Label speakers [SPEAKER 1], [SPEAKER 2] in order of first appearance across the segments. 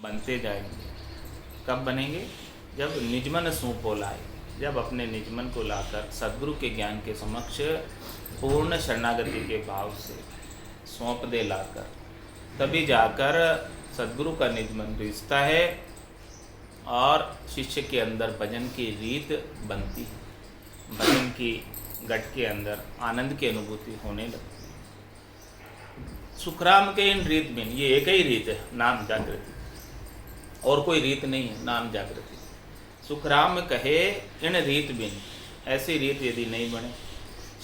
[SPEAKER 1] बनते जाएंगे। कब बनेंगे? जब निजमन सूपो लाए, जब अपने निजमन को लाकर सद्गुरु के ज्ञान के समक्ष पूर्ण शरणागति के भाव से सौंप दे लाकर, तभी जाकर सद्गुरु का निजमन रिश्ता है और शिष्य के अंदर भजन की रीत बनती है, भजन की गट के अंदर आनंद की अनुभूति होने लगती है। सुखराम के इन रीत में ये एक ही रीत है, नाम जागृति, और कोई रीत नहीं है, नाम जागृति। सुखराम कहे इन रीत बिन, ऐसी रीत यदि नहीं बने,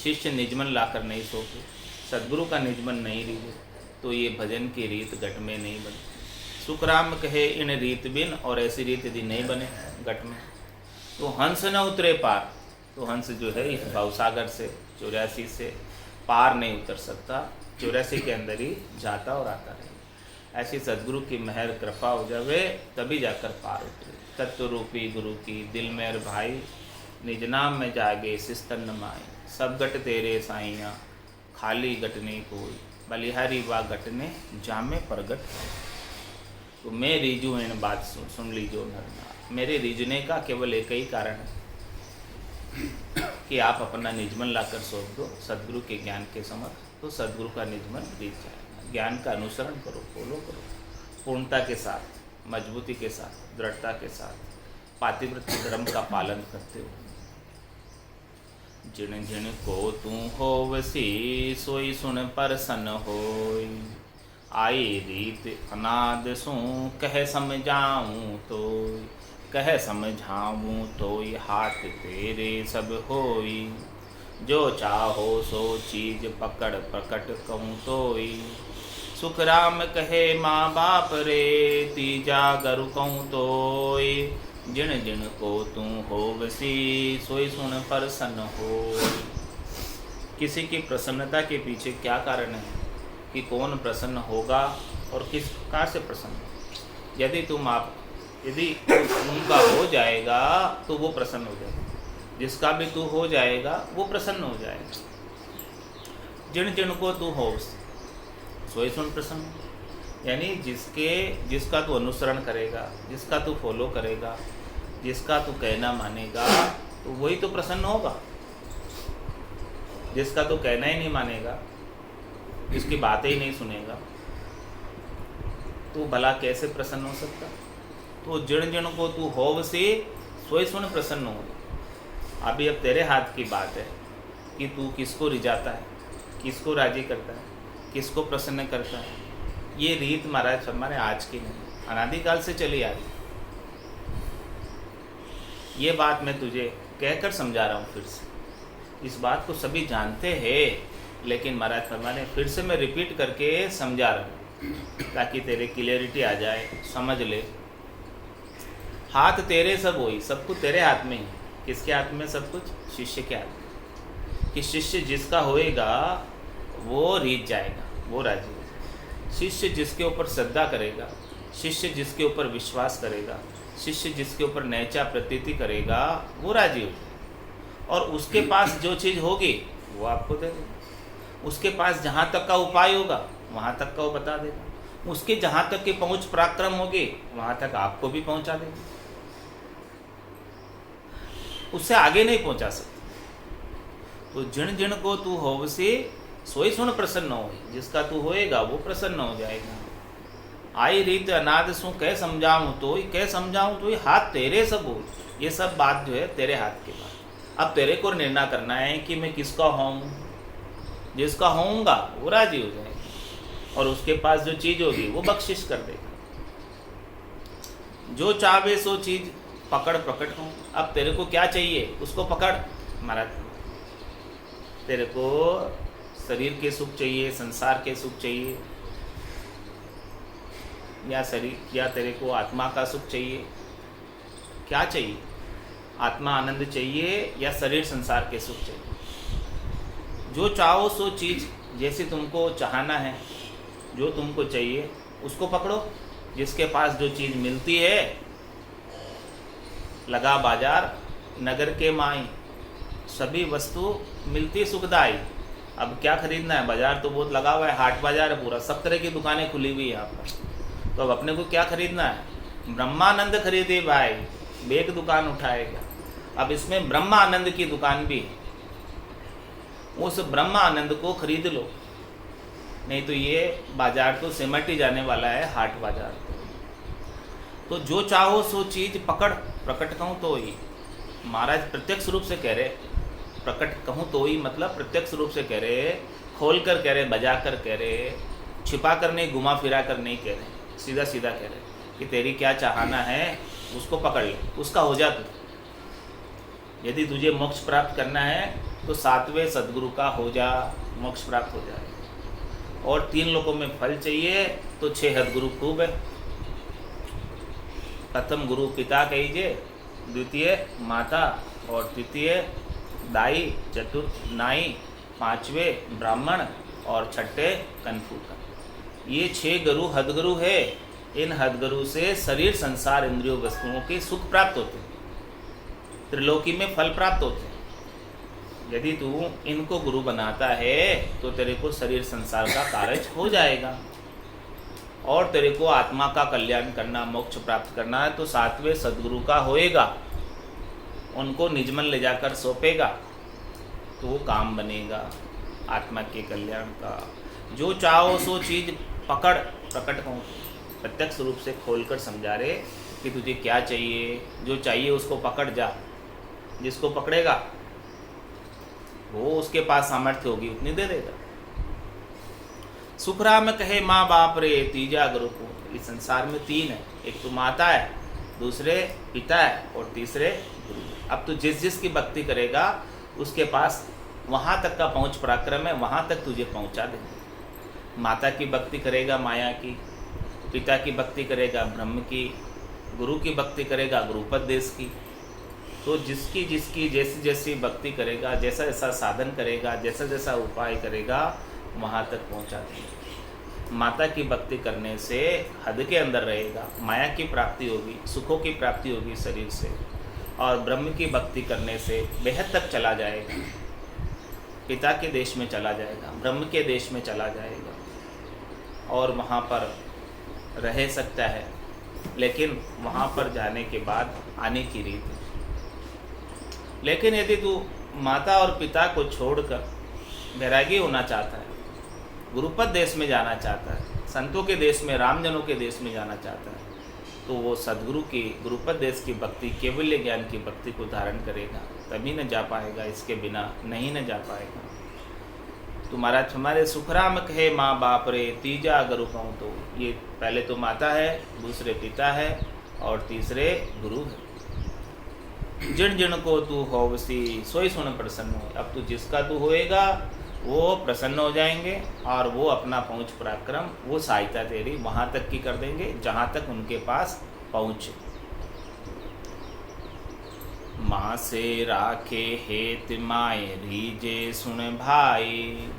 [SPEAKER 1] शिष्य निजमन लाकर नहीं सोचे, सद्गुरु का निजमन नहीं लीजे, तो ये भजन की रीत गट में नहीं बने। सुखराम कहे इन रीत बिन, और ऐसी रीत यदि नहीं बने गट में, तो हंस न उतरे पार। तो हंस जो है इस भवसागर से 84 से पार नहीं उतर सकता, 84 के अंदर ही जाता और आता रहे। ऐसी सद्गुरु की मेहर कृपा हो जावे, तभी जाकर पार उतरे। तत्व रूपी गुरु की दिल मेहर भाई, निज नाम में जागे सिस्तन नमाए। सब गट तेरे साइया, खाली गट नहीं कोई, बलिहारी वा गट ने जामे प्रगट। तो मैं रीजू इन बात सुन लीजो नरनाथ। मेरे रीझने का केवल एक ही कारण है कि आप अपना निजमन लाकर सौंप दो सद्गुरु के ज्ञान के समक्ष, तो सद्गुरु का निजमन रीत जाएगा। ज्ञान का अनुसरण करो, फॉलो करो, पूर्णता के साथ, मजबूती के साथ, दृढ़ता के साथ, पातिव्रत्य धर्म का पालन करते हो। जिन जिन को तू होवसी, सोई सुन प्रसन्न होय। आई रीत अनाद सू, कह समझाऊँ तो, कह समझाऊँ तो हाथ तेरे सब होई। जो चाहो सो चीज पकड़ प्रकट कहूँ तोई। सुखराम कहे माँ बाप रे, तीजा गरु कहूँ तोय। जिन जिन को तू होवसी, सोई सुन प्रसन्न हो। किसी की प्रसन्नता के पीछे क्या कारण है कि कौन प्रसन्न होगा और किस प्रकार से प्रसन्न। यदि उनका हो जाएगा तो वो प्रसन्न हो जाएगा, जिसका भी तू हो जाएगा वो प्रसन्न हो जाएगा। जिन जिन को तू हो सोई सुन प्रसन्न, यानी जिसका तू अनुसरण करेगा, जिसका तू फॉलो करेगा, जिसका तू कहना मानेगा, तो वही तो प्रसन्न होगा। जिसका तू कहना ही नहीं मानेगा, जिसकी बातें ही नहीं सुनेगा, तो भला कैसे प्रसन्न हो सकता। तो जिन जिन को तू होव से सोई सुन प्रसन्न हो। अभी अब तेरे हाथ की बात है कि तू किसको रिझाता है, किसको राजी करता है, किसको प्रसन्न करता है। ये रीत महाराज हमारे आज की नहीं, अनादिकाल से चली आ रही। ये बात मैं तुझे कहकर समझा रहा हूँ फिर से। इस बात को सभी जानते हैं, लेकिन महाराज हमारे फिर से मैं रिपीट करके समझा रहा हूँ ताकि तेरे क्लियरिटी आ जाए, समझ ले। हाथ तेरे सब होई, सब कुछ तेरे हाथ में ही। किसके हाथ में सब कुछ? शिष्य के हाथ में। कि शिष्य जिसका होएगा वो रीझ जाएगा, वो राजी होगा। शिष्य जिसके ऊपर श्रद्धा करेगा, शिष्य जिसके ऊपर विश्वास करेगा, शिष्य जिसके ऊपर नैचा प्रतीति करेगा, वो राजी हो जाएगा। और उसके पास जो चीज़ होगी वो आपको दे देगा। उसके पास जहाँ तक का उपाय होगा वहाँ तक का वो बता देगा। उसके जहाँ तक की पहुँच पराक्रम होगी वहाँ तक आपको भी पहुँचा देगा। उससे आगे नहीं पहुँचा सकते। तो जिन जिन को तू होवसी, सोई सुन प्रसन्न हो। जिसका तू होएगा वो प्रसन्न हो जाएगा। आई रीत अनाद सु, कह समझाऊँ तो, कह समझाऊँ तो हाथ तेरे सब हो। ये सब बात जो है तेरे हाथ की बात। अब तेरे को निर्णय करना है कि मैं किसका होऊँ। जिसका होऊंगा वो राजी हो जाएगा और उसके पास जो चीज़ होगी वो बख्शिश कर देगा। जो चाहे सो चीज़ पकड़ प्रकट हो। अब तेरे को क्या चाहिए उसको पकड़। महाराज तेरे को शरीर के सुख चाहिए, संसार के सुख चाहिए, या तेरे को आत्मा का सुख चाहिए? क्या चाहिए? आत्मा आनंद चाहिए या शरीर संसार के सुख चाहिए? जो चाहो सो चीज़ जैसे तुमको चाहना है, जो तुमको चाहिए उसको पकड़ो। जिसके पास जो चीज़ मिलती है, लगा बाजार नगर के माई, सभी वस्तु मिलती सुखदाई। अब क्या खरीदना है? बाजार तो बहुत लगा हुआ है, हाट बाजार है पूरा, सब तरह की दुकानें खुली हुई है यहाँ पर। तो अब अपने को क्या खरीदना है? ब्रह्मानंद खरीदे भाई, एक दुकान उठाएगा। अब इसमें ब्रह्मानंद की दुकान भी है, उस ब्रह्मानंद को खरीद लो, नहीं तो ये बाजार तो सिमट ही जाने वाला है, हाट बाजार। तो जो चाहो सो चीज पकड़, प्रकट कहूँ तो ही। महाराज प्रत्यक्ष रूप से कह रहे, प्रकट कहूँ तो ही मतलब प्रत्यक्ष रूप से कह रहे, खोल कर कह रहे, बजा कर कह रहे, छिपा कर नहीं, घुमा फिरा कर नहीं कह रहे, सीधा सीधा कह रहे कि तेरी क्या चाहना है उसको पकड़ ले, उसका हो जा तू। यदि तुझे मोक्ष प्राप्त करना है तो 7वें सद्गुरु का हो जा, मोक्ष प्राप्त हो जाए। और 3 लोकों में फल चाहिए तो 6 सद्गुरु खूब है। प्रथम गुरु पिता कहिए, द्वितीय माता, और तृतीय दाई, चतुर्थ नाई, 5वें ब्राह्मण और 6ठे कनफूका। ये 6 गुरु हदगुरु है। इन हदगुरु से शरीर संसार इंद्रियों वस्तुओं के सुख प्राप्त होते हैं, त्रिलोकी में फल प्राप्त होते हैं। यदि तू इनको गुरु बनाता है तो तेरे को शरीर संसार का कार्य हो जाएगा। और तेरे को आत्मा का कल्याण करना, मोक्ष प्राप्त करना है तो 7वें सद्गुरु का होएगा, उनको निजमन ले जाकर सौंपेगा तो वो काम बनेगा आत्मा के कल्याण का। जो चाहो सो चीज़ पकड़, प्रकट कहूँ प्रत्यक्ष रूप से खोलकर समझा रहे कि तुझे क्या चाहिए, जो चाहिए उसको पकड़ जा। जिसको पकड़ेगा वो उसके पास सामर्थ्य होगी उतनी दे देगा। सुखराम कहे माँ बाप रे तीजा गुरु को। इस संसार में 3 है, एक तो माता है, दूसरे पिता है और तीसरे गुरु। अब तो जिस जिस की भक्ति करेगा उसके पास वहाँ तक का पहुँच पराक्रम है, वहाँ तक तुझे पहुँचा देंगे। माता की भक्ति करेगा माया की, पिता की भक्ति करेगा ब्रह्म की, गुरु की भक्ति करेगा गुरुपदेश की। तो जिसकी जिसकी जैसी जैसी भक्ति करेगा, जैसा जैसा साधन करेगा, जैसा जैसा उपाय करेगा, वहाँ तक पहुँचा देंगे। माता की भक्ति करने से हद के अंदर रहेगा, माया की प्राप्ति होगी, सुखों की प्राप्ति होगी शरीर से। और ब्रह्म की भक्ति करने से बेहद तक चला जाएगा, पिता के देश में चला जाएगा, ब्रह्म के देश में चला जाएगा और वहाँ पर रह सकता है। लेकिन वहाँ पर जाने के बाद आने की रीत है। लेकिन यदि तू माता और पिता को छोड़कर वैरागी होना चाहता है, गुरुपद देश में जाना चाहता है, संतों के देश में, रामजनों के देश में जाना चाहता है, तो वो सद्गुरु की गुरुपद देश की भक्ति, केवल्य ज्ञान की भक्ति को धारण करेगा, तभी न जा पाएगा, इसके बिना नहीं न जा पाएगा। तो महाराज हमारे सुखराम कहे माँ बाप रे तीजा गुरु कहूँ तो ये पहले तो माता है, दूसरे पिता है और तीसरे गुरु है। जिन जिन को तू होवसी सोई सुन प्रसन्न हो। अब तू जिसका तू होएगा वो प्रसन्न हो जाएंगे और वो अपना पहुँच पराक्रम, वो सहायता तेरी वहाँ तक की कर देंगे जहाँ तक उनके पास पहुँचे। माँ से राखे हेत माए रीजे सुन भाई,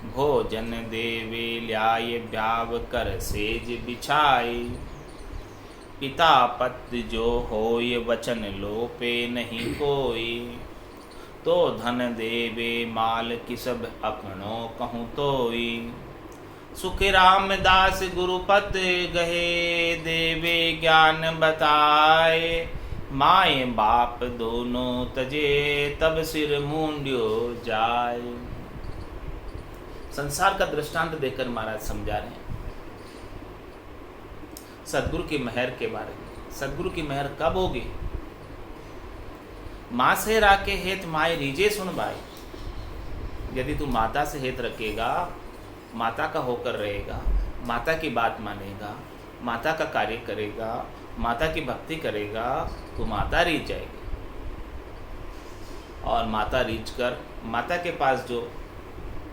[SPEAKER 1] भोजन देवे ल्याय ब्याव कर सेज बिछाई। पिता पत्य जो होय वचन लोपे नहीं कोई, तो धन देवे माल की सब अपनों कहूँ तोई। सुख रामदास गुरुपद गहे देवे ज्ञान बताए, माए बाप दोनों तजे तब सिर मूंड्यो जाए। संसार का दृष्टांत देकर महाराज समझा रहे हैं सद्गुरु की मेहर के बारे में। सद्गुरु की मेहर कब होगी? माँ से राखे हेत माए रीजे सुन भाई। यदि तू माता से हेत रखेगा, माता का होकर रहेगा, माता की बात मानेगा, माता का कार्य करेगा, माता की भक्ति करेगा, तो माता रीझ जाएगी। और माता रीझ कर माता के पास जो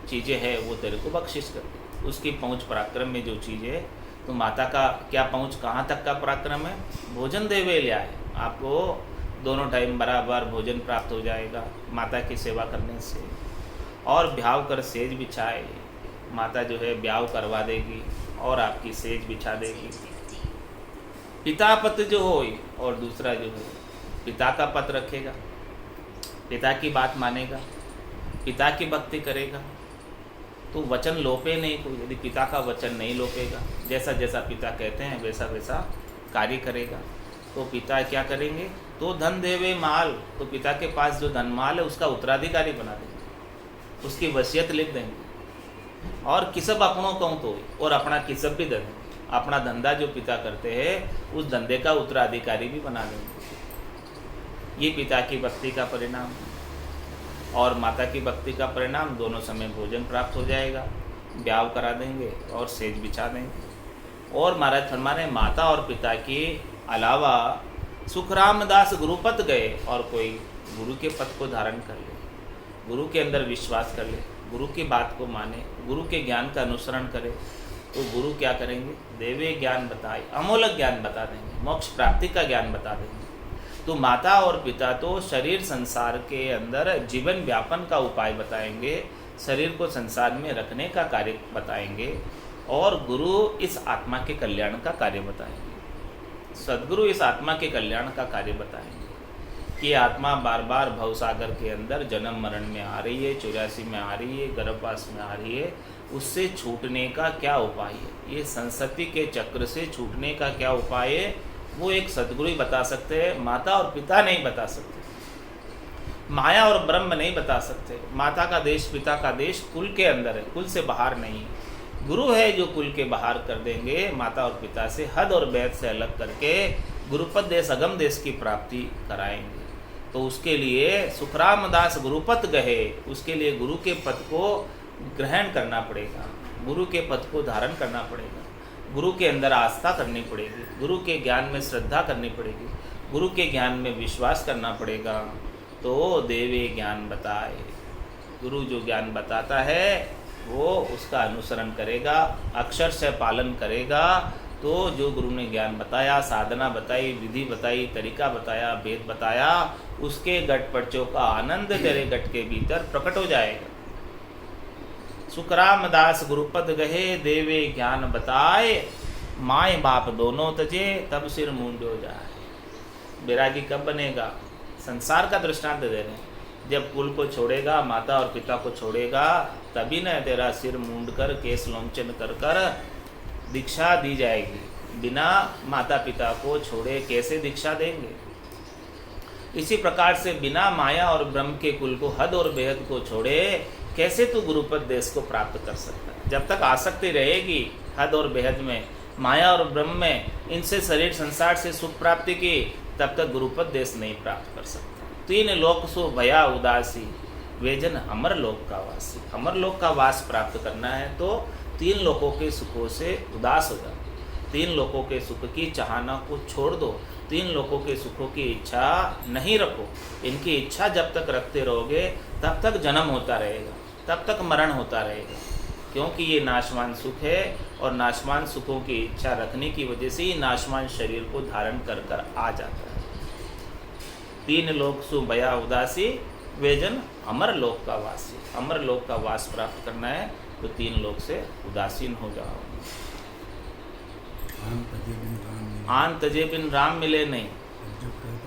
[SPEAKER 1] चीज़ें हैं वो तेरे को बख्शिश कर, उसकी पहुँच पराक्रम में जो चीज़ें, तो माता का क्या पहुँच, कहाँ तक का पराक्रम है? भोजन देवे ले आए, आपको दोनों टाइम बराबर भोजन प्राप्त हो जाएगा माता की सेवा करने से। और ब्याव कर सेज बिछाए, माता जो है ब्याव करवा देगी और आपकी सेज बिछा देगी। पिता पत जो हो, और दूसरा जो है पिता का पत रखेगा, पिता की बात मानेगा, पिता की भक्ति करेगा, तो वचन लोपे नहीं कोई। यदि पिता का वचन नहीं लोपेगा, जैसा जैसा पिता कहते हैं वैसा वैसा कार्य करेगा। तो पिता क्या करेंगे, तो धन देवे माल, तो पिता के पास जो धन माल है उसका उत्तराधिकारी बना देंगे, उसकी वसीयत लिख देंगे। और किसब अपनों कहूँ तो, और अपना किसब भी दे देंगे, अपना धंधा जो पिता करते हैं उस धंधे का उत्तराधिकारी भी बना देंगे। ये पिता की भक्ति का परिणाम और माता की भक्ति का परिणाम, दोनों समय भोजन प्राप्त हो जाएगा, ब्याह करा देंगे और सेज बिछा देंगे। और महाराज फरमा रहे, माता और पिता के अलावा सुखराम दास गुरुपद गए, और कोई गुरु के पद को धारण कर ले, गुरु के अंदर विश्वास कर ले, गुरु की बात को माने, गुरु के ज्ञान का अनुसरण करे, तो गुरु क्या करेंगे, देवे ज्ञान बताए, अमोलक ज्ञान बता देंगे, मोक्ष प्राप्ति का ज्ञान बता देंगे। तो माता और पिता तो शरीर संसार के अंदर जीवन व्यापन का उपाय बताएंगे, शरीर को संसार में रखने का कार्य बताएंगे, और गुरु इस आत्मा के कल्याण का कार्य बताएंगे। सद्गुरु इस आत्मा के कल्याण का कार्य बताएंगे कि आत्मा बार बार भवसागर के अंदर जन्म मरण में आ रही है, 84 में आ रही है, गर्भवास में आ रही है, उससे छूटने का क्या उपाय है, ये संसति के चक्र से छूटने का क्या उपाय है, वो एक सद्गुरु ही बता सकते हैं। माता और पिता नहीं बता सकते, माया और ब्रह्म नहीं बता सकते। माता का देश पिता का देश कुल के अंदर है, कुल से बाहर नहीं है। गुरु है जो कुल के बाहर कर देंगे, माता और पिता से हद और बैत से अलग करके गुरुपद देश अगम देश की प्राप्ति कराएंगे। तो उसके लिए सुखराम दास गुरुपद गए, उसके लिए गुरु के पद को ग्रहण करना पड़ेगा, गुरु के पद को धारण करना पड़ेगा, गुरु के अंदर आस्था करनी पड़ेगी, गुरु के ज्ञान में श्रद्धा करनी पड़ेगी, गुरु के ज्ञान में विश्वास करना पड़ेगा। तो देवे ज्ञान बताए, गुरु जो ज्ञान बताता है वो उसका अनुसरण करेगा, अक्षर से पालन करेगा। तो जो गुरु ने ज्ञान बताया, साधना बताई, विधि बताई, तरीका बताया, वेद बताया, उसके गट पर्चों का आनंद तेरे गट के भीतर प्रकट हो जाएगा। सुखराम दास गुरुपद गहे, देवे ज्ञान बताए, माए बाप दोनों तजे, तब सिर मूंडो जाए। बैरागी कब बनेगा, संसार का दृष्टांत दे रहे हैं, जब कुल को छोड़ेगा, माता और पिता को छोड़ेगा, तभी न तेरा सिर मूंड कर केस लोमचन कर कर दीक्षा दी जाएगी। बिना माता पिता को छोड़े कैसे दीक्षा देंगे। इसी प्रकार से बिना माया और ब्रह्म के कुल को, हद और बेहद को छोड़े कैसे तू गुरुपद देश को प्राप्त कर सकता है। जब तक आसक्ति रहेगी हद और बेहद में, माया और ब्रह्म में, इनसे शरीर संसार से सुख प्राप्ति की, तब तक गुरुपद देश नहीं प्राप्त कर सकता। तीन लोक सो भया उदासी, वे जन अमर लोक का वासी। अमर लोक का वास प्राप्त करना है तो तीन लोकों के सुखों से उदास हो जाओ, तीन लोकों के सुख की चाहना को छोड़ दो, तीन लोकों के सुखों की इच्छा नहीं रखो। इनकी इच्छा जब तक रखते रहोगे तब तक जन्म होता रहेगा, तब तक मरण होता रहेगा, क्योंकि ये नाशवान सुख है और नाशवान सुखों की इच्छा रखने की वजह से ही नाशवान शरीर को धारण कर कर आ जाता है। तीन लोक सु भया उदासी, वे जन अमर लोक का वासी। अमर लोक का वास प्राप्त करना है तो तीन लोक से उदासीन हो जाओ। आन तजे बिन राम मिले नहीं,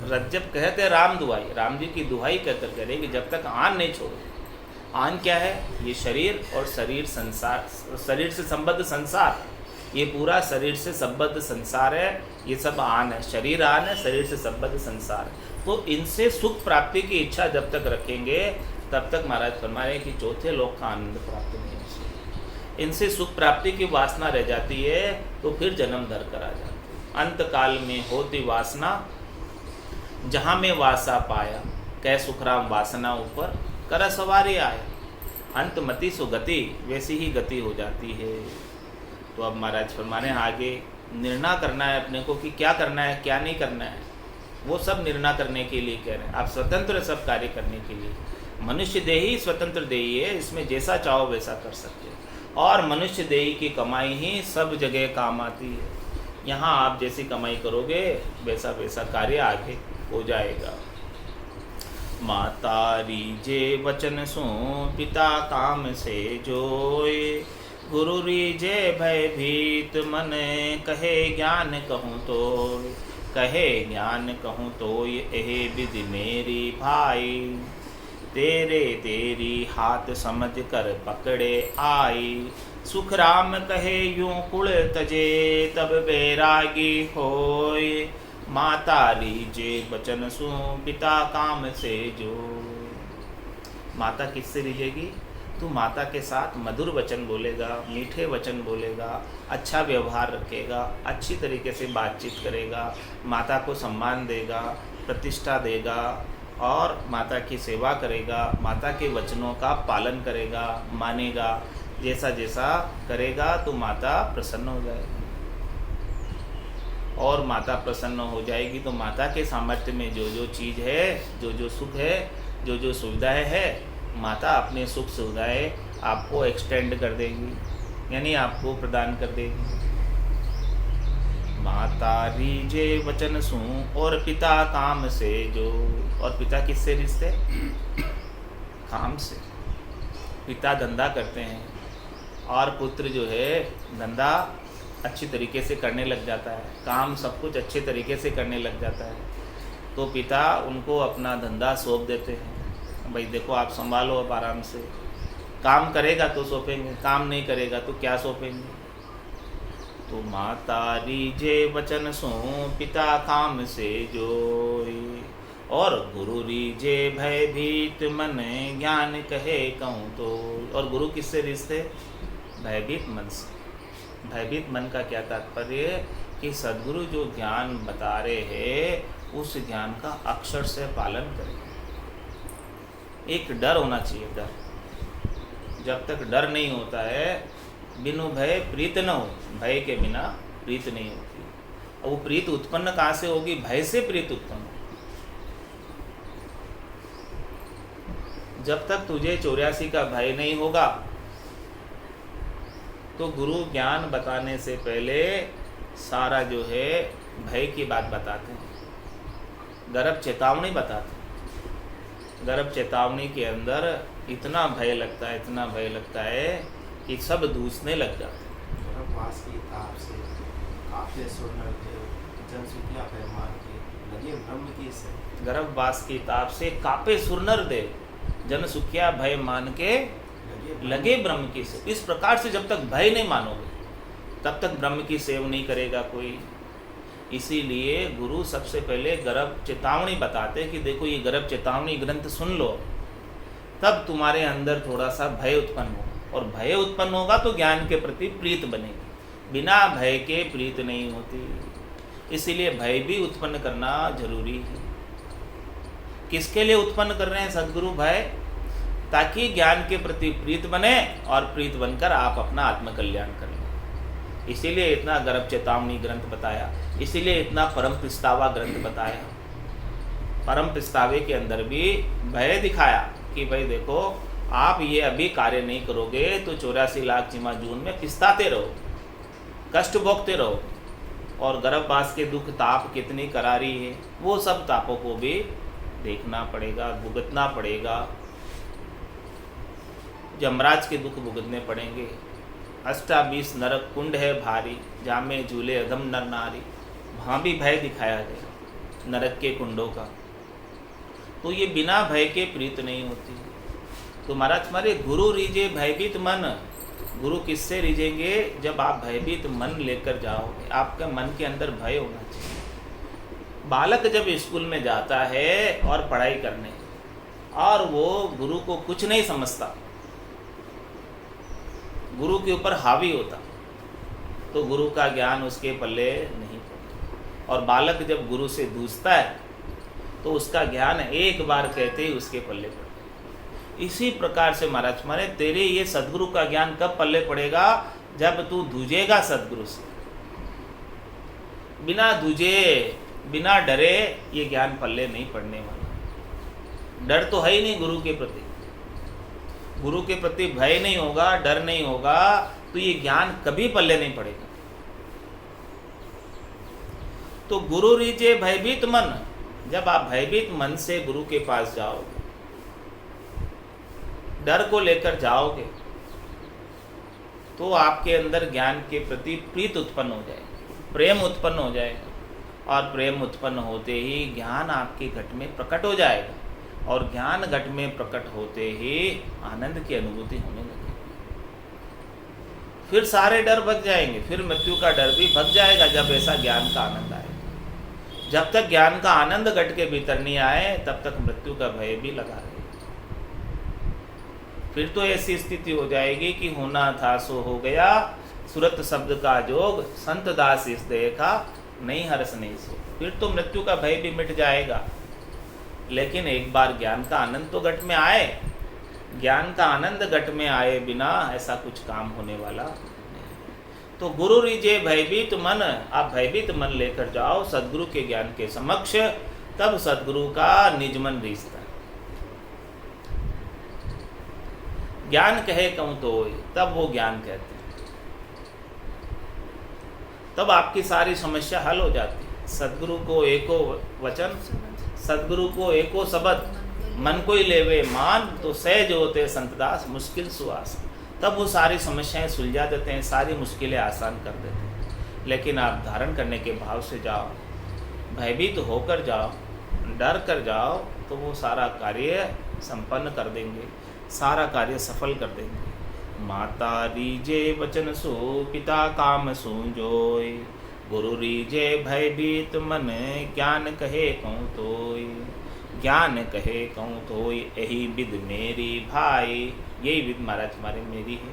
[SPEAKER 1] रज्जब कहते राम दुहाई, राम जी की दुहाई कहकर कह रहे कि जब तक आन नहीं छोड़ो। आन क्या है, ये शरीर और शरीर संसार, शरीर से संबद्ध संसार, ये पूरा शरीर से संबद्ध संसार है, ये सब आन है, शरीर आन है, शरीर से संबद्ध संसार है। तो इनसे सुख प्राप्ति की इच्छा जब तक रखेंगे तब तक महाराज फरमा रहे कि चौथे लोक का आनंद प्राप्त नहीं हो सकता। इनसे सुख प्राप्ति की वासना रह जाती है तो फिर जन्म धर कर आ जाती है। अंत काल में होती वासना, जहाँ में वासा पाया, कै सुखराम वासना ऊपर कर सवारी आया। अंत मति सुगति, वैसी ही गति हो जाती है। तो अब महाराज फरमा रहे आगे निर्णय करना है अपने को कि क्या करना है क्या नहीं करना है, वो सब निर्णय करने के लिए कह रहे हैं। आप स्वतंत्र सब कार्य करने के लिए, मनुष्य देही स्वतंत्र देही है, इसमें जैसा चाहो वैसा कर सकते हो। और मनुष्य देही की कमाई ही सब जगह काम आती है। यहाँ आप जैसी कमाई करोगे वैसा वैसा कार्य आगे हो जाएगा। माता रीजे वचन सो पिता काम से जोए, गुरु रीजे भयभीत मन कहे ज्ञान कहूँ तो, कहे ज्ञान कहूँ तो यह विधि मेरी भाई, तेरे तेरी हाथ समझ कर पकड़े आई, सुख राम कहे यूं कुल तजे, तब बैरागी होय। माता रीजे बचन सु, पिता काम से जो। माता किससे रिझेगी? तू माता के साथ मधुर वचन बोलेगा, मीठे वचन बोलेगा, अच्छा व्यवहार रखेगा, अच्छी तरीके से बातचीत करेगा, माता को सम्मान देगा, प्रतिष्ठा देगा और माता की सेवा करेगा, माता के वचनों का पालन करेगा, मानेगा। जैसा जैसा करेगा तो माता प्रसन्न हो जाएगी, और माता प्रसन्न हो जाएगी तो माता के सामर्थ्य में जो जो चीज़ है, जो जो सुख है, जो जो सुविधाएं है, माता अपने सुख सुविधाएं आपको एक्सटेंड कर देगी, यानी आपको प्रदान कर देगी। माता रीझे वचन सु, और पिता काम से जो। और पिता किससे रिश्ते? काम से। पिता धंधा करते हैं और पुत्र जो है धंधा अच्छी तरीके से करने लग जाता है, काम सब कुछ अच्छे तरीके से करने लग जाता है, तो पिता उनको अपना धंधा सौंप देते हैं। भाई देखो आप संभालो अब आराम से, काम करेगा तो सौंपेंगे, काम नहीं करेगा तो क्या सौंपेंगे। तो माता रीझे वचन सो, पिता काम से जोई। और गुरु रीझे भयभीत मन, ज्ञान कहे कहूँ तो। और गुरु किससे रिश्ते? भयभीत मन से। भयभीत मन का क्या तात्पर्य? कि सद्गुरु जो ज्ञान बता रहे हैं उस ज्ञान का अक्षर से पालन करें। एक डर होना चाहिए, डर। जब तक डर नहीं होता है, बिनु भय प्रीत न हो, भय के बिना प्रीत नहीं होती। और वो प्रीत उत्पन्न कहाँ से होगी? भय से प्रीत उत्पन्न। जब तक तुझे 84 का भय नहीं होगा तो गुरु ज्ञान बताने से पहले सारा जो है भय की बात बताते हैं, गर्भ चेतावनी बताते हैं। गर्भ चेतावनी के अंदर इतना भय लगता है, इतना भय लगता है कि सब दूसने लग जाते हैं।
[SPEAKER 2] गर्भवास की ताप से काफे सुनर थे, जन सुखिया पैमान के लगे ब्रह्म की से।
[SPEAKER 1] गर्भवास की ताप से कापे सुरनर देव, जन सुखिया भय मान के लगे ब्रह्म की सेव। इस प्रकार से जब तक भय नहीं मानोगे तब तक ब्रह्म की सेव नहीं करेगा कोई। इसीलिए गुरु सबसे पहले गर्भ चेतावनी बताते कि देखो ये गर्भ चेतावनी ग्रंथ सुन लो, तब तुम्हारे अंदर थोड़ा सा भय उत्पन्न होगा, और भय उत्पन्न होगा तो ज्ञान के प्रति प्रीत बनेगी। बिना भय के प्रीत नहीं होती, इसीलिए भय भी उत्पन्न करना जरूरी है। किसके लिए उत्पन्न कर रहे हैं सद्गुरु भय? ताकि ज्ञान के प्रति प्रीत बने और प्रीत बनकर आप अपना आत्मकल्याण करें। इसीलिए इतना गर्भ चेतावनी ग्रंथ बताया, इसीलिए इतना परम प्रस्तावा ग्रंथ बताया। परम प्रस्तावे के अंदर भी भय दिखाया कि भाई देखो आप ये अभी कार्य नहीं करोगे तो 84 लाख जिमा जून में पिस्ताते रहो, कष्ट भोगते रहो, और गर्भवास के दुख ताप कितनी करारी है, वो सब तापों को भी देखना पड़ेगा, भुगतना पड़ेगा। यमराज के दुख भुगतने पड़ेंगे। 28 नरक कुंड है भारी, जामे झूले अधम नर नारी। वहाँ भी भय दिखाया गया नरक के कुंडों का। तो ये बिना भय के प्रीत नहीं होती। तो महाराज हमारे गुरु रीझे भयभीत मन। गुरु किससे रिझेंगे? जब आप भयभीत मन लेकर जाओगे। आपका मन के अंदर भय होना चाहिए। बालक जब स्कूल में जाता है और पढ़ाई करने, और वो गुरु को कुछ नहीं समझता, गुरु के ऊपर हावी होता, तो गुरु का ज्ञान उसके पल्ले नहीं पड़ता। और बालक जब गुरु से जूझता है तो उसका ज्ञान एक बार कहते ही उसके पल्ले पड़ता है। इसी प्रकार से महाराज मारे तेरे ये सद्गुरु का ज्ञान कब पल्ले पड़ेगा? जब तू दूजेगा सद्गुरु से। बिना दूजे, बिना डरे ये ज्ञान पल्ले नहीं पड़ने वाला। डर तो है ही नहीं गुरु के प्रति। गुरु के प्रति भय नहीं होगा, डर नहीं होगा, तो ये ज्ञान कभी पल्ले नहीं पड़ेगा। तो गुरु रीझे भयभीत मन। जब आप भयभीत मन से गुरु के पास जाओगे, डर को लेकर जाओगे, तो आपके अंदर ज्ञान के प्रति प्रीत उत्पन्न हो जाएगी, प्रेम उत्पन्न हो जाएगा। और प्रेम उत्पन्न होते ही ज्ञान आपके घट में प्रकट हो जाएगा, और ज्ञान घट में प्रकट होते ही आनंद की अनुभूति होने लगेगी। फिर सारे डर भग जाएंगे, फिर मृत्यु का डर भी भग जाएगा जब ऐसा ज्ञान का आनंद आए। जब तक ज्ञान का आनंद घट के भीतर नहीं आए तब तक मृत्यु का भय भी लगा रहेगा। फिर तो ऐसी स्थिति हो जाएगी कि होना था सो हो गया, सुरत शब्द का जोग, संत दास इस देह का, नहीं हर्ष नहीं सो। फिर तो मृत्यु का भय भी मिट जाएगा। लेकिन एक बार ज्ञान का आनंद तो घट में आए, ज्ञान का आनंद घट में आए बिना ऐसा कुछ काम होने वाला नहीं। तो गुरु रिजे भयभीत मन, आप भयभीत मन लेकर जाओ सदगुरु के ज्ञान के समक्ष, तब सदगुरु का निज मन रीझता है। ज्ञान कहे कहूं तो तब वो ज्ञान कहते हैं, तब आपकी सारी समस्या हल हो जाती है। सदगुरु को एको वचन, सदगुरु को एको शब्द, मन को ही लेवे मान, तो सहज होते संतदास मुश्किल सुआस। तब वो सारी समस्याएं सुलझा देते हैं, सारी मुश्किलें आसान कर देते हैं। लेकिन आप धारण करने के भाव से जाओ, भयभीत होकर जाओ, डर कर जाओ, तो वो सारा कार्य संपन्न कर देंगे, सारा कार्य सफल कर देंगे। माता रीजे वचन सो, पिता काम सो जोय, गुरु रीजे भयभीत मन, ज्ञान कहे कहूँ तोय, ज्ञान कहे कहूँ तोय, यही विद मेरी भाई, यही विद महाराज हमारे मेरी है।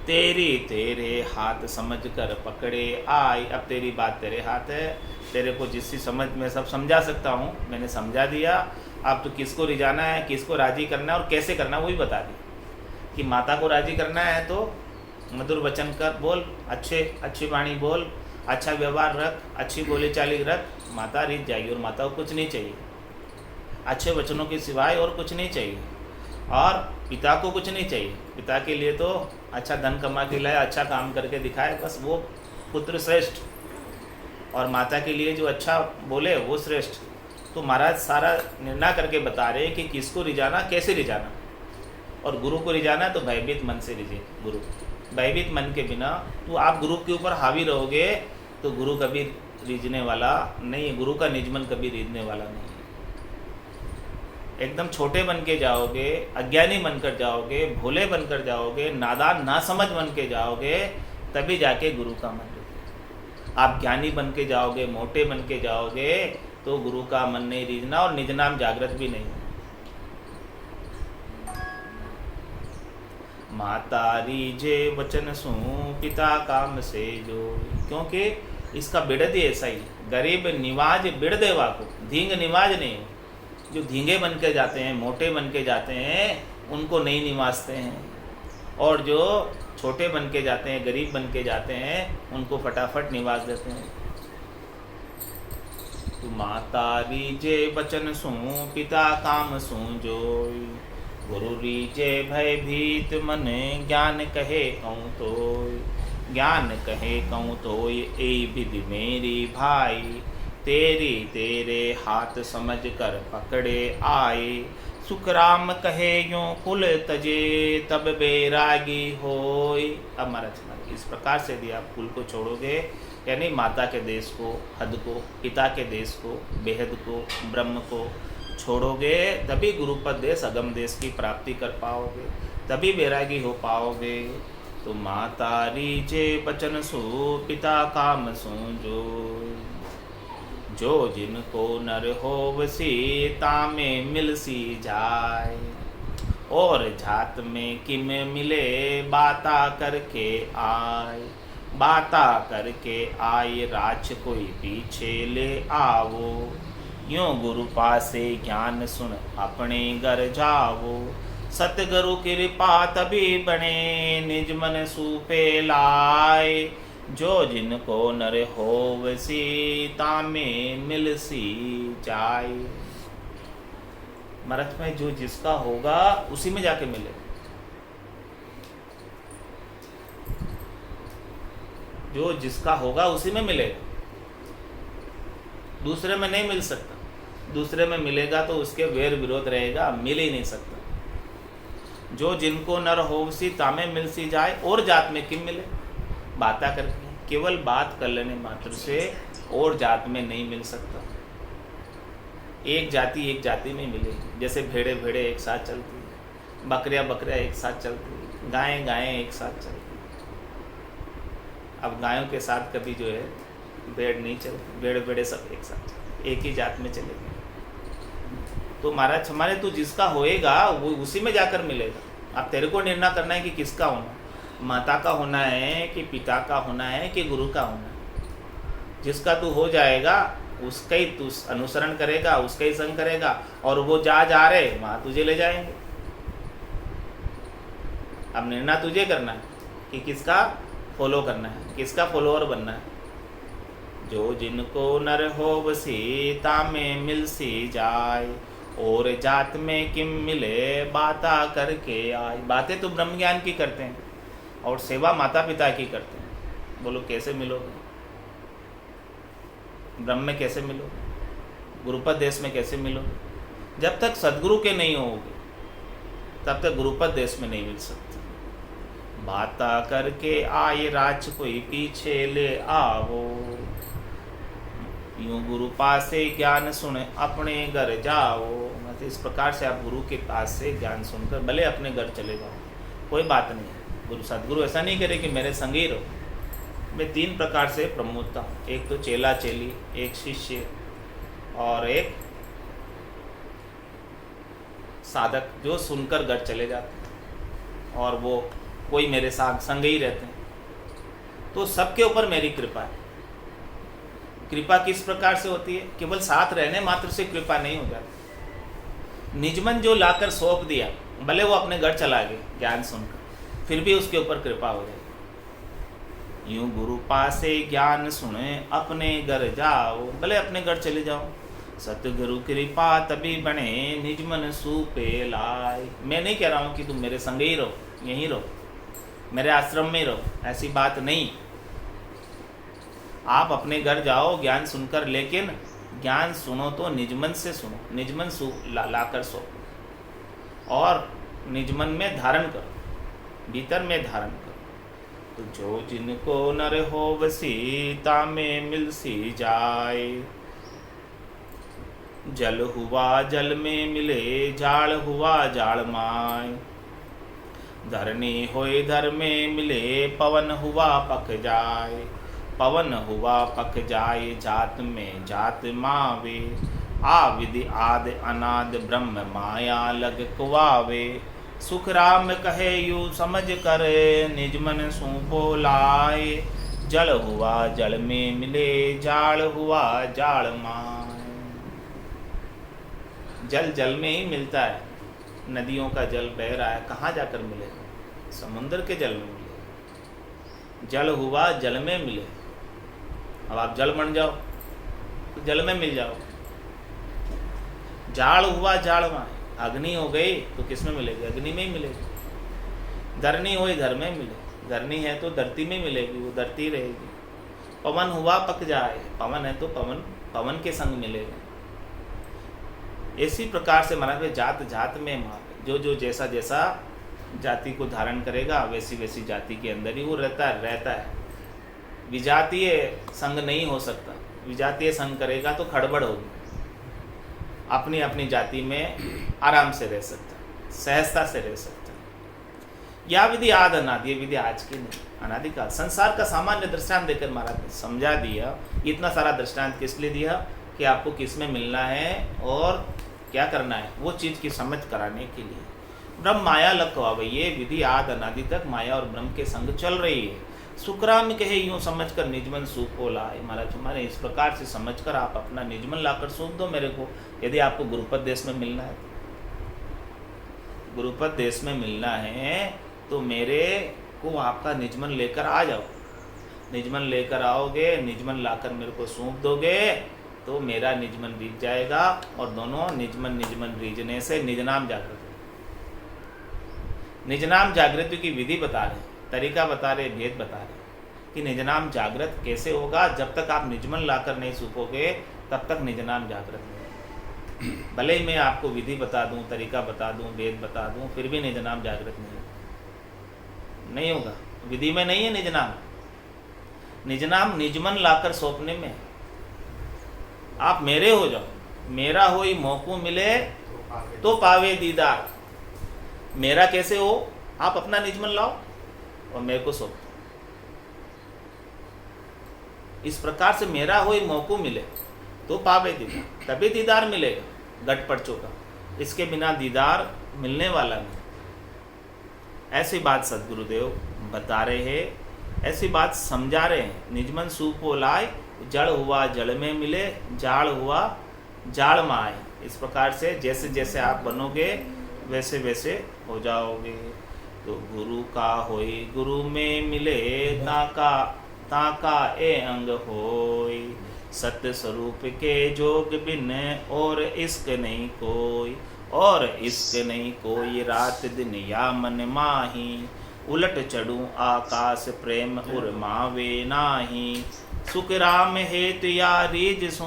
[SPEAKER 1] तेरी तेरे हाथ समझ कर पकड़े आई, अब तेरी बात तेरे हाथ है, तेरे को जिसकी समझ में सब समझा सकता हूँ, मैंने समझा दिया। अब तो किसको रिझाना है, किसको राजी करना है और कैसे करना है वो भी बता दिया। कि माता को राजी करना है तो मधुर वचन कर बोल, अच्छी वाणी बोल, अच्छा व्यवहार रख, अच्छी बोली चाली रख, माता रिझ जाएगी। और माता को कुछ नहीं चाहिए, अच्छे वचनों के सिवाय और कुछ नहीं चाहिए। और पिता को कुछ नहीं चाहिए, पिता के लिए तो अच्छा धन कमा के लाए, अच्छा काम करके दिखाए, बस वो पुत्र श्रेष्ठ। और माता के लिए जो अच्छा बोले वो श्रेष्ठ। तो महाराज सारा निर्णय करके बता रहे हैं कि किसको रिझाना, कैसे रिझाना। और गुरु को रिझाना तो भयभीत मन से रिझे। गुरु भयभीत मन के बिना तो आप गुरु के ऊपर हावी रहोगे तो गुरु कभी रिझने वाला नहीं है, गुरु का निज मन कभी रिझने वाला नहीं है। एकदम छोटे बन के जाओगे, अज्ञानी बनकर जाओगे, भोले बनकर जाओगे, नादान ना समझ बन के जाओगे, तभी जाके गुरु का मन रिझेगा। आप ज्ञानी बन के जाओगे, मोटे बन के जाओगे तो गुरु का मन नहीं रिझना और निज नाम जागृत भी नहीं। माता रीझे वचन सू, पिता काम से जो, क्योंकि इसका बिड़द ही ऐसा ही, गरीब निवाज बिड़ देवा को, धींग निवाज नहीं। जो धींगे बन के जाते हैं, मोटे बन के जाते हैं, उनको नहीं निवाजते हैं। और जो छोटे बन के जाते हैं, गरीब बन के जाते हैं, उनको फटाफट निवाज देते हैं। तो माता रीझे वचन सू, पिता काम सू जोय, गुरु रीझे भयभीत मन, ज्ञान कहे कहूँ तोय, ज्ञान कहे कहूँ तोय, ए विधि मेरी भाई, तेरी तेरे हाथ समझ कर पकड़े आए, सुखराम कहे यूँ कुल तजे, तब बैरागी होय। अब महाराज इस प्रकार से यदि आप कुल को छोड़ोगे, यानी माता के देश को, हद को, पिता के देश को, बेहद को, ब्रह्म को छोड़ोगे, तभी गुरुपद देश, अगम देश की प्राप्ति कर पाओगे, तभी बैरागी हो पाओगे। तो माता रीझे वचन सो, पिता काम सो जो जिनको नर होवसी, तामे मिलसी जाय, और जात में किम मिले, बाता करके आय, बाता करके आय, राज कोई पीछे ले आवो, यूँ गुरु पासे ज्ञान सुन अपने घर जावो, सतगुरु कृपा तभी बने, निज मन सूपे लाए, जो जिनको नर होवसी, तामे मिलसी जाय। महाराज में जो जिसका होगा उसी में जाके मिले। जो जिसका होगा उसी में मिलेगा, दूसरे में नहीं मिल सकता। दूसरे में मिलेगा तो उसके वैर विरोध रहेगा, मिल ही नहीं सकता। जो जिनको नर होवसी, तामे मिलसी जाए, और जात में किम मिले, बाता करके, केवल बात कर लेने मात्र से और जात में नहीं मिल सकता। एक जाति एक जाति में मिलेगी। जैसे भेड़े भेड़े एक साथ चलती है, बकरियां बकरियां एक साथ चलती है, गायें गायें एक साथ चलती है, अब गायों के साथ कभी जो है भेड़ नहीं चलते, भेड़ भेड़े सब एक साथ एक ही जात में चले गए। तो महाराज हमारे तो जिसका होएगा वो उसी में जाकर मिलेगा। अब तेरे को निर्णय करना है कि किसका होना, माता का होना है कि पिता का होना है कि गुरु का होना है। जिसका तू हो जाएगा उसका ही तू अनुसरण करेगा, उसका ही संग करेगा, और वो जा रहे वहाँ तुझे ले जाएंगे। अब निर्णय तुझे करना है कि किसका फॉलो करना है, किसका फॉलोअर बनना है। जो जिनको नर हो बसी तामे मिल सी जाए, और जात में किम मिले बाता करके आए। बातें तो ब्रह्म ज्ञान की करते हैं और सेवा माता पिता की करते हैं। बोलो कैसे मिलोगे? ब्रह्म में कैसे मिलोगे? गुरुपद देश में कैसे मिलोगे? जब तक सदगुरु के नहीं होगे तब तक गुरुपद देश में नहीं मिल सकते। बाता करके आए राज कोई पीछे ले आओ, यूं गुरु पास से ज्ञान सुन अपने घर जाओ। मतलब इस प्रकार से आप गुरु के पास से ज्ञान सुनकर भले अपने घर चले जाओ, कोई बात नहीं है। गुरु सदगुरु ऐसा नहीं करे कि मेरे संग ही रहो। मैं 3 प्रकार से प्रमोदता हूँ, एक तो चेला चेली, एक शिष्य और एक साधक जो सुनकर घर चले जाते हैं और वो कोई मेरे साथ संग ही रहते हैं। तो सबके ऊपर मेरी कृपा है। कृपा किस प्रकार से होती है? केवल साथ रहने मात्र से कृपा नहीं हो जाती। निजमन जो लाकर सौंप दिया, भले वो अपने घर चला गया ज्ञान सुनकर, फिर भी उसके ऊपर कृपा हो जाएगी। यूं गुरु पासे ज्ञान सुने अपने घर जाओ, भले अपने घर चले जाओ। सतगुरु कृपा तभी बने निजमन सूपे लाए। मैं नहीं कह रहा हूँ कि तुम मेरे संग ही रहो, यहीं रहो, मेरे आश्रम में रहो, ऐसी बात नहीं। आप अपने घर जाओ ज्ञान सुनकर, लेकिन ज्ञान सुनो तो निजमन से सुनो, निजमन लाकर सो, और निजमन में धारण करो, भीतर में धारण करो। तो जो जिनको नर हो बसी तामे मिल सी जाए, जल हुआ जल में मिले जाड़ हुआ जाड़ माय। धरनी होए धर में मिले पवन हुआ पक जाए, पवन हुआ पक जाए जात में जात मावे। आविधि आदि अनाद ब्रह्म माया लग कुआवे। सुख राम कहे यू समझ कर निजमन सू बोलाए। जल हुआ जल में मिले जाड़ हुआ जाड़ माय। जल जल में ही मिलता है। नदियों का जल बह रहा है, कहाँ जाकर मिलेगा? समुद्र के जल में मिलेगा। जल हुआ जल में मिले। अब आप जल बन जाओ तो जल में मिल जाओ। जाड़ हुआ जाड़ में, अग्नि हो गई तो किस में मिलेगी? अग्नि में ही मिलेगी। धरनी हुई घर में मिले, धरनी है तो धरती में मिलेगी, वो धरती रहेगी। पवन हुआ पक जाए, पवन है तो पवन पवन के संग मिलेगा। इसी प्रकार से महाराज जात जात में जो जो जैसा जैसा जाति को धारण करेगा वैसी वैसी जाति के अंदर ही वो रहता है। विजातीय संग नहीं हो सकता। विजातीय संग करेगा तो खड़बड़ होगी। अपनी अपनी जाति में आराम से रह सकता, सहजता से रह सकता। यह विधि आद अनादि, ये विधि आज की नहीं, अनादिकाल। संसार का सामान्य दृष्टांत देकर महाराज ने समझा दिया। इतना सारा दृष्टांत किस लिए दिया? कि आपको किस में मिलना है और क्या करना है, वो चीज़ की समझ कराने के लिए। ब्रह्म माया लखवावे, ये विधि आद अनादि तक माया और ब्रह्म के संग चल रही है। सुखराम कहे यूं समझकर निजमन सूप को लाए। महाराज हमारे इस प्रकार से समझकर आप अपना निजमन लाकर सूप दो मेरे को। यदि आपको गुरुपद देश में मिलना है, गुरुपद देश में मिलना है तो मेरे को आपका निजमन लेकर आ जाओ। निजमन लेकर आओगे, निजमन लाकर मेरे को सूप दोगे तो मेरा निजमन रीझ जाएगा, और दोनों निजमन निजमन रीझने से निजनाम जागृत। निजनाम जागृति की विधि बता रहे, तरीका बता रहे, भेद बता रहे कि निजनाम जागृत कैसे होगा। जब तक आप निजमन लाकर नहीं सूखोगे तब तक निजनाम जागृत नहीं। भले ही मैं आपको विधि बता दूं, तरीका बता दूं, भेद बता दूं, फिर भी निजनाम जागृत नहीं होगा। विधि में नहीं है निजनाम। निजनाम निजमन लाकर सौंपने में। आप मेरे हो जाओ, मेरा हो ही मौको मिले तो पावे दीदार। मेरा कैसे हो? आप अपना निजमन लाओ और मेरे को सौंप। इस प्रकार से मेरा हो मौको मिले तो पावे दीदार, तभी दीदार मिलेगा घट पड़ चुका, इसके बिना दीदार मिलने वाला नहीं। ऐसी बात सदगुरुदेव बता रहे हैं, ऐसी बात समझा रहे हैं। निजमन सूपो लाए, जड़ हुआ जड़ में मिले, जाड़ हुआ जाड़ में आए। इस प्रकार से जैसे जैसे आप बनोगे वैसे वैसे हो जाओगे। तो गुरु का होई गुरु में मिले, ताका ए अंग होई। सत्य स्वरूप के जोग बिन और इश्क नहीं कोई, और इश्क नहीं कोई रात दिन या मन माही। उलट चढ़ूं आकाश प्रेम उर्मावे नाही। सुख राम हेतु या रीज सो,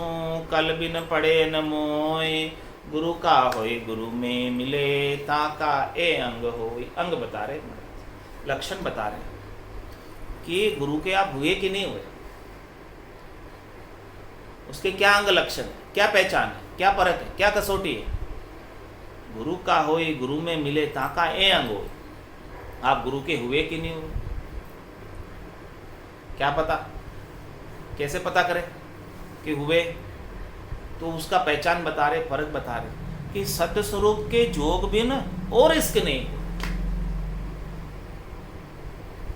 [SPEAKER 1] कल बिन पड़े न मोय। गुरु का होए गुरु में मिले, ताका ए अंग होय। अंग बता रहे, लक्षण बता रहे कि गुरु के आप हुए कि नहीं हुए, उसके क्या अंग लक्षण है, क्या पहचान है, क्या परख है, क्या कसौटी है। गुरु का होए गुरु में मिले, ताका ए अंग होय। आप गुरु के हुए कि नहीं हुए, क्या पता, कैसे पता करें कि हुए। तो उसका पहचान बता रहे, फर्क बता रहे कि सत्य स्वरूप के जोग बिन और इसके नहीं।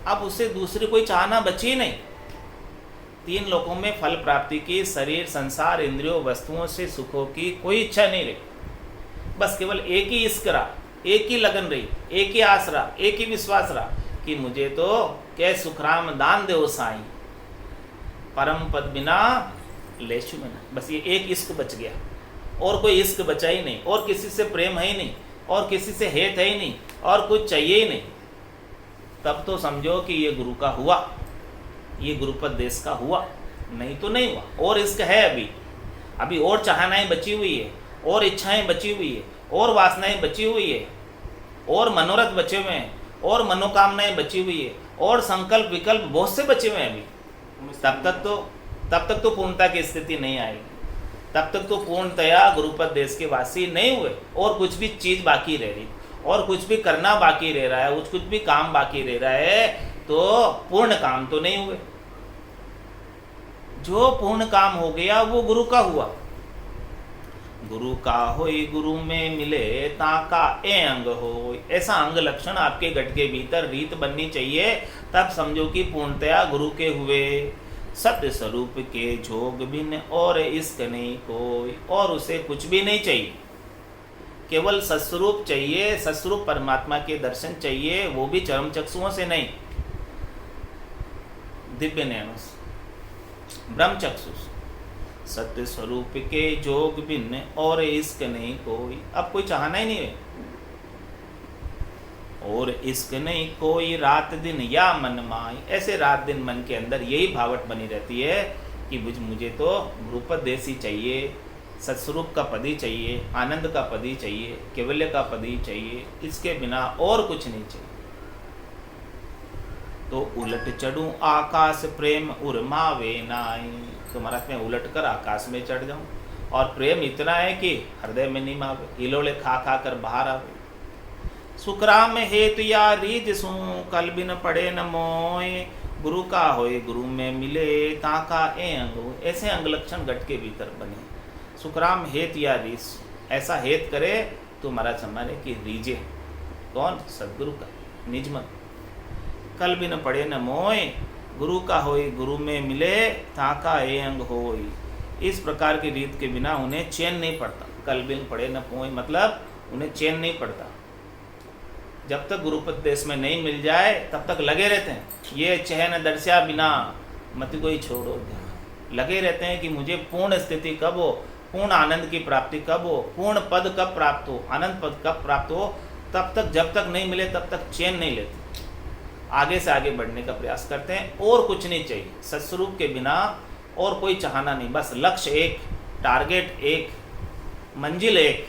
[SPEAKER 1] अब उससे दूसरी कोई चाहना बची नहीं। तीन लोकों में फल प्राप्ति की, शरीर संसार इंद्रियों वस्तुओं से सुखों की कोई इच्छा नहीं रही। बस केवल एक ही इश्क रहा, एक ही लगन रही, एक ही आस रहा, एक ही विश्वास रहा कि मुझे तो कै सुखराम दान दे साईं, परम पद बिना लेशु में। बस ये एक इश्क बच गया, और कोई इश्क बचा ही नहीं, और किसी से प्रेम है ही नहीं, और किसी से हेत है ही नहीं, और कुछ चाहिए ही नहीं। तब तो समझो कि ये गुरु का हुआ, ये गुरुपद देश का हुआ, नहीं तो नहीं हुआ। और इश्क है अभी और चाहनाएं बची हुई है, और इच्छाएं बची हुई है, और वासनाएं बची हुई है, और मनोरथ बचे हुए हैं, और मनोकामनाएं बची हुई है, और संकल्प विकल्प बहुत से बचे हुए हैं अभी। तब तक तो पूर्णता की स्थिति नहीं आएगी, तब तक तो पूर्णतया गुरुपद देश के वासी नहीं हुए, और कुछ भी चीज बाकी रह रही, और कुछ भी करना बाकी रह रहा है, कुछ भी काम बाकी रह रहा है, तो पूर्ण काम तो नहीं हुए। जो पूर्ण काम हो गया वो गुरु का हुआ। गुरु का होई गुरु में मिले, ताका ए अंग होई। ऐसा अंग लक्षण आपके गट के भीतर रीत बननी चाहिए, तब समझो कि पूर्णतया गुरु के हुए। सत्य स्वरूप के जोग बिन और इश्क नहीं कोई, और उसे कुछ भी नहीं चाहिए, केवल सत्स्वरूप चाहिए। सत्स्वरूप परमात्मा के दर्शन चाहिए, वो भी चरम चक्षुओं से नहीं, दिव्य नयनों से, ब्रह्म चक्षु। सत्य स्वरूप के जोग बिन और इश्क नहीं कोई। अब कोई चाहना ही नहीं है, और इश्क नहीं कोई रात दिन या मन माई। ऐसे रात दिन मन के अंदर यही भावट बनी रहती है कि मुझे तो गुरुपद देश ही चाहिए, सत्स्वरूप का पद ही चाहिए, आनंद का पद ही चाहिए, केवल्य का पद ही चाहिए, इसके बिना और कुछ नहीं चाहिए। तो उलट चढ़ूं आकाश प्रेम उर्मावे नाई। तो महाराज मैं उलट कर आकाश में चढ़ जाऊं, और प्रेम इतना है कि हृदय में नहीं मावे, हिलोले खा खा कर बाहर आवे। सुखराम हेतु या रीज सू, कल बिन पड़े न मोय। गुरु का होए गुरु में मिले, ताका ए अंग। ऐसे अंग लक्षण गट के भीतर बने। सुखराम हेत या रीज, ऐसा हेत करे तो महाराज हमारे की रीजे कौन, सदगुरु का निजमन। कल बिन पड़े न मोय, गुरु का होए गुरु में मिले, ताका ए अंग होय। इस प्रकार की रीत के बिना उन्हें चैन नहीं पड़ता। कल बिन पड़े न मोय मतलब उन्हें चैन नहीं पड़ता। जब तक गुरुपद देश में नहीं मिल जाए तब तक लगे रहते हैं, ये चहन दर्शा बिना मत कोई छोड़ो। लगे रहते हैं कि मुझे पूर्ण स्थिति कब हो, पूर्ण आनंद की प्राप्ति कब हो, पूर्ण पद कब प्राप्त हो, आनंद पद कब प्राप्त हो। तब तक जब तक नहीं मिले तब तक चैन नहीं लेते, आगे से आगे बढ़ने का प्रयास करते हैं। और कुछ नहीं चाहिए, सत्स्वरूप के बिना और कोई चाहना नहीं। बस लक्ष्य एक, टारगेट एक, मंजिल एक।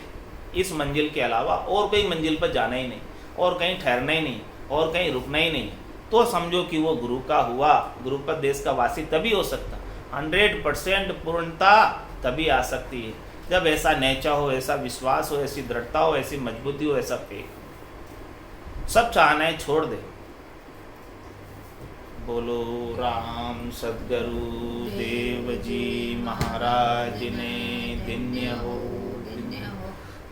[SPEAKER 1] इस मंजिल के अलावा और कोई मंजिल पर जाना ही नहीं, और कहीं ठहरना ही नहीं, और कहीं रुकना ही नहीं। तो समझो कि वो गुरु का हुआ। गुरुपद देश का वासी तभी हो सकता, 100% पूर्णता तभी आ सकती है जब ऐसा नेचा हो, ऐसा विश्वास हो, ऐसी दृढ़ता हो, ऐसी मजबूती हो, ऐसा फेक। सब चाहनाएं छोड़ दे, बोलो राम सद्गुरु देव जी महाराज ने धन्य हो।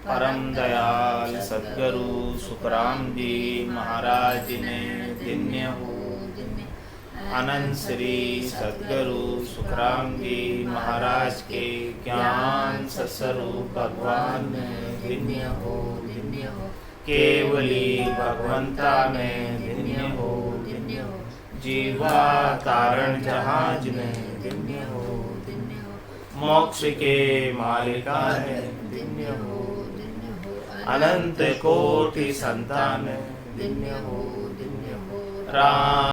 [SPEAKER 1] परम दयाल सद्गुरु सुखराम जी महाराज ने धन्य हो। अनंत श्री सद्गुरु सुखराम जी महाराज के ज्ञान सत्स्वरूप भगवान ने धन्य हो। केवली भगवंता में धन्य हो। जीवा तारण जहाज में धन्य हो। मोक्ष के मालिका ने धन्य हो। अनंत कोटि संतान धन्य हो। राम